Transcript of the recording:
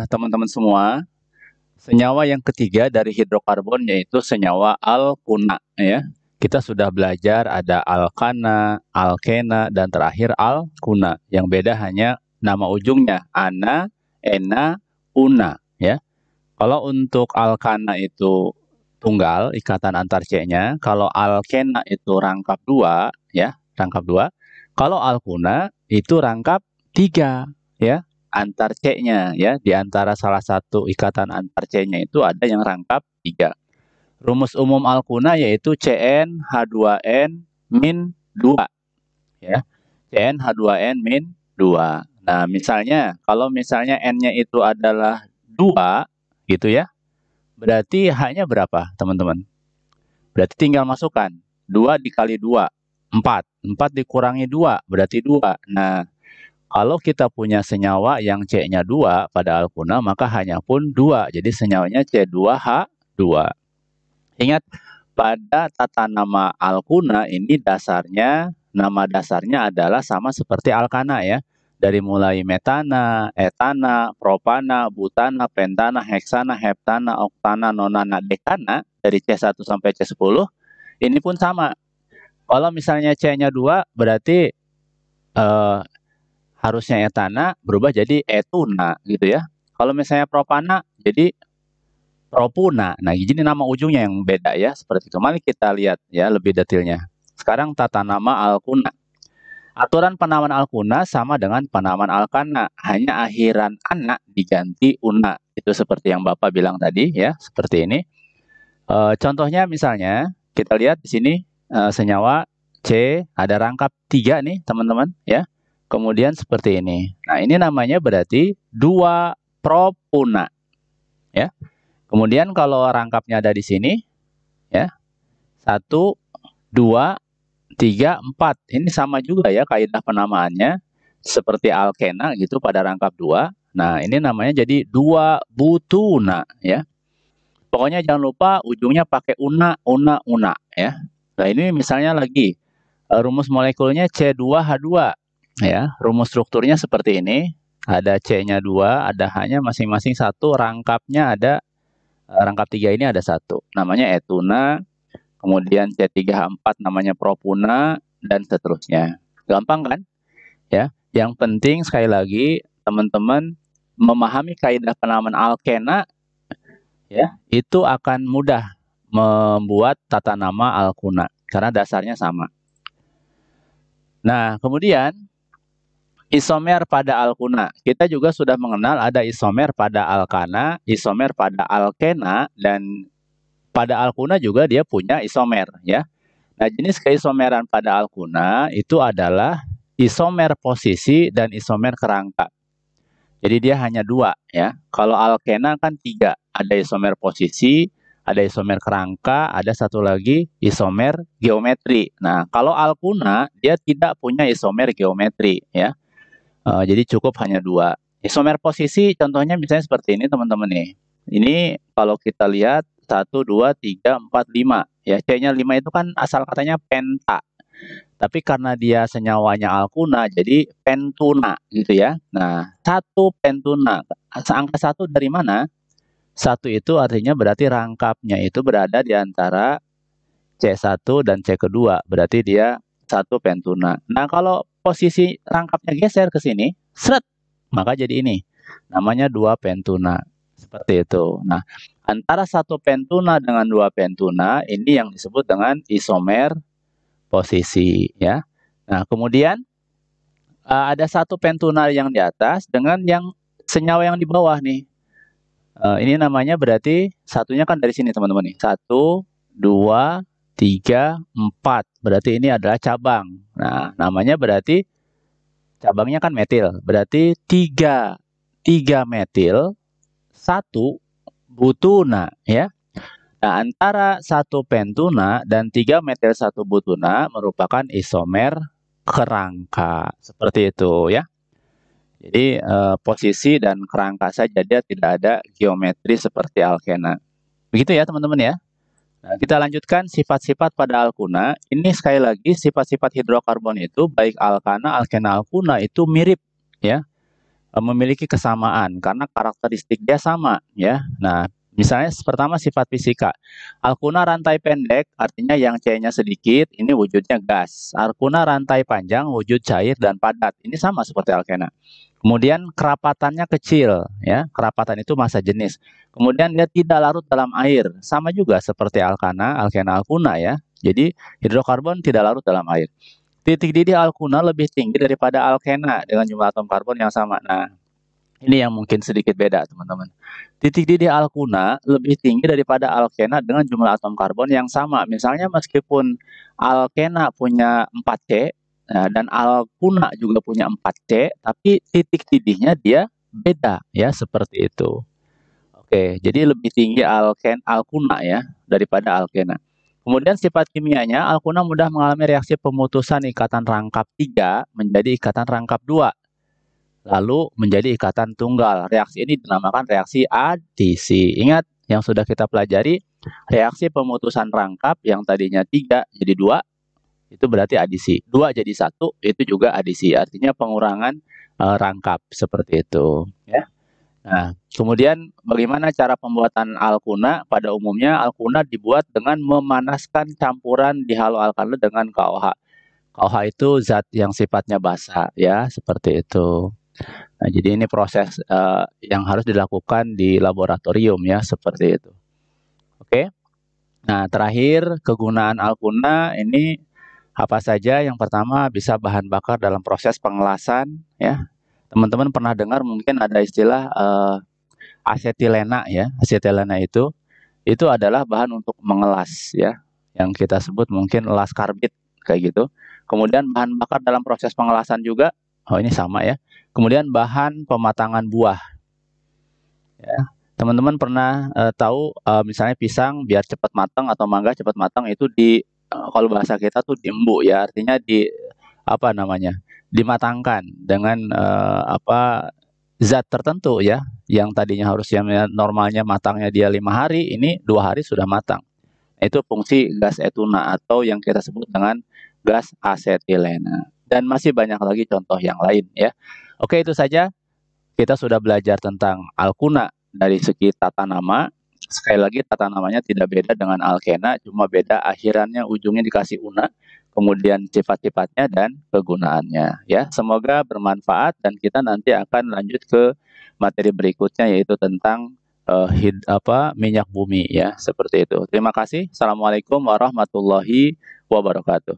Teman-teman semua, senyawa yang ketiga dari hidrokarbon yaitu senyawa alkuna ya. Kita sudah belajar ada alkana, alkena, dan terakhir alkuna. Yang beda hanya nama ujungnya, ana, ena, una ya. Kalau untuk alkana itu tunggal, ikatan antar C-nya. Kalau alkena itu rangkap dua ya, rangkap dua. Kalau alkuna itu rangkap tiga ya, antar C-nya ya. Di antara salah satu ikatan antar C-nya itu ada yang rangkap tiga. Rumus umum alkuna yaitu CnH2n min 2 ya. CnH2n min 2. Nah, misalnya kalau misalnya N-nya itu adalah 2 gitu ya. Berarti H-nya berapa, teman-teman? Berarti tinggal masukkan 2 dikali 2, 4. 4 dikurangi 2, berarti 2. Nah, kalau kita punya senyawa yang C-nya 2 pada alkuna, maka H-nya pun 2. Jadi senyawanya C2H2. Ingat, pada tata nama alkuna ini dasarnya, nama dasarnya adalah sama seperti alkana ya. Dari mulai metana, etana, propana, butana, pentana, heksana, heptana, oktana, nonana, dekana, dari C1 sampai C10, ini pun sama. Kalau misalnya C-nya 2, berarti harusnya etana berubah jadi etuna gitu ya. Kalau misalnya propana, jadi propuna. Nah, jadi nama ujungnya yang beda ya, seperti itu. Mari kita lihat ya lebih detailnya. Sekarang tata nama alkuna. Aturan penamaan alkuna sama dengan penamaan alkana, hanya akhiran ana diganti una. Itu seperti yang Bapak bilang tadi ya, seperti ini. Contohnya misalnya, kita lihat di sini senyawa C ada rangkap 3 nih, teman-teman ya. Kemudian seperti ini. Nah, ini namanya berarti 2 propuna ya. Kemudian kalau rangkapnya ada di sini ya. 1 2 3 4. Ini sama juga ya kaidah penamaannya seperti alkena gitu pada rangkap 2. Nah, ini namanya jadi 2 butuna ya. Pokoknya jangan lupa ujungnya pakai una ya. Nah, ini misalnya lagi rumus molekulnya C2H2 ya. Rumus strukturnya seperti ini. Ada C-nya 2, ada H-nya masing-masing 1, rangkapnya ada rangkap 3 ini ada 1. Namanya etuna, kemudian C3H4 namanya propuna, dan seterusnya. Gampang kan? Ya. Yang penting sekali lagi teman-teman memahami kaidah penamaan alkena ya, itu akan mudah membuat tata nama alkuna karena dasarnya sama. Nah, kemudian isomer pada alkuna. Kita juga sudah mengenal ada isomer pada alkana, isomer pada alkena, dan pada alkuna juga dia punya isomer ya. Nah, jenis keisomeran pada alkuna itu adalah isomer posisi dan isomer kerangka. Jadi dia hanya 2 ya. Kalau alkena kan 3, ada isomer posisi, ada isomer kerangka, ada satu lagi isomer geometri. Nah, kalau alkuna dia tidak punya isomer geometri ya. Jadi cukup hanya 2. Isomer posisi contohnya misalnya seperti ini teman-teman nih. Ini kalau kita lihat 1, 2, 3, 4, 5 ya. C-nya 5 itu kan asal katanya penta. Tapi karena dia senyawanya alkuna, jadi pentuna gitu ya. Nah, 1 pentuna. Angka 1 dari mana? 1 itu artinya berarti rangkapnya itu berada di antara C1 dan C kedua. Berarti dia 1 pentuna. Nah, kalau posisi rangkapnya geser ke sini, seret, maka jadi ini. Namanya 2 pentuna. Seperti itu. Nah, antara 1 pentuna dengan 2 pentuna, ini yang disebut dengan isomer posisi ya. Nah, kemudian ada 1 pentuna yang di atas dengan yang senyawa yang di bawah nih. Ini namanya berarti satunya kan dari sini teman-teman nih. 1, 2, 3, 4. Berarti ini adalah cabang. Nah, namanya berarti cabangnya kan metil. Berarti 3 metil, 1 butuna ya. Nah, antara 1 pentuna dan 3 metil 1 butuna merupakan isomer kerangka. Seperti itu ya. Jadi posisi dan kerangka saja, dia tidak ada geometri seperti alkena. Begitu ya teman-teman ya. Nah, kita lanjutkan sifat-sifat pada alkuna. Ini sekali lagi sifat-sifat hidrokarbon itu baik alkana, alkena, alkuna itu mirip ya. memiliki kesamaan karena karakteristik dia sama ya. Nah, misalnya pertama sifat fisika. Alkuna rantai pendek artinya yang C-nya sedikit, ini wujudnya gas. Alkuna rantai panjang wujud cair dan padat. Ini sama seperti alkena. Kemudian kerapatannya kecil ya. Kerapatan itu massa jenis. Kemudian dia tidak larut dalam air. Sama juga seperti alkana, alkena, alkuna ya. Jadi hidrokarbon tidak larut dalam air. Titik didih alkuna lebih tinggi daripada alkena dengan jumlah atom karbon yang sama. Nah, ini yang mungkin sedikit beda, teman-teman. Titik didih alkuna lebih tinggi daripada alkena dengan jumlah atom karbon yang sama. Misalnya meskipun alkena punya 4C dan alkuna juga punya 4C, tapi titik didihnya dia beda ya, seperti itu. Oke, jadi lebih tinggi alkuna ya daripada alkena. Kemudian sifat kimianya, alkuna mudah mengalami reaksi pemutusan ikatan rangkap 3 menjadi ikatan rangkap 2. Lalu menjadi ikatan tunggal. Reaksi ini dinamakan reaksi adisi. Ingat yang sudah kita pelajari, reaksi pemutusan rangkap yang tadinya 3 jadi 2, itu berarti adisi. 2 jadi 1, itu juga adisi. Artinya pengurangan rangkap, seperti itu. Ya. Nah, kemudian bagaimana cara pembuatan alkuna? Pada umumnya alkuna dibuat dengan memanaskan campuran dihaloalkana dengan KOH. KOH itu zat yang sifatnya basa ya, seperti itu. Nah, jadi ini proses yang harus dilakukan di laboratorium ya, seperti itu. Oke. Nah, terakhir kegunaan alkuna ini apa saja? Yang pertama bisa bahan bakar dalam proses pengelasan ya. Teman-teman pernah dengar mungkin ada istilah asetilena ya. Asetilena itu adalah bahan untuk mengelas ya, yang kita sebut mungkin elas karbit kayak gitu. Kemudian bahan bakar dalam proses pengelasan juga, oh ini sama ya. Kemudian bahan pematangan buah. Ya. Teman-teman pernah tahu misalnya pisang biar cepat matang atau mangga cepat matang itu kalau bahasa kita tuh diembuk ya, artinya apa namanya? Dimatangkan dengan zat tertentu ya, yang tadinya harusnya normalnya matangnya dia 5 hari, ini 2 hari sudah matang. Itu fungsi gas etuna atau yang kita sebut dengan gas asetilena. Dan masih banyak lagi contoh yang lain ya. Oke, itu saja. Kita sudah belajar tentang alkuna dari segi tata nama. Sekali lagi tata namanya tidak beda dengan alkena, cuma beda akhirannya ujungnya dikasih una. Kemudian sifat-sifatnya dan kegunaannya ya. Semoga bermanfaat dan kita nanti akan lanjut ke materi berikutnya yaitu tentang minyak bumi ya, seperti itu. Terima kasih. Assalamualaikum warahmatullahi wabarakatuh.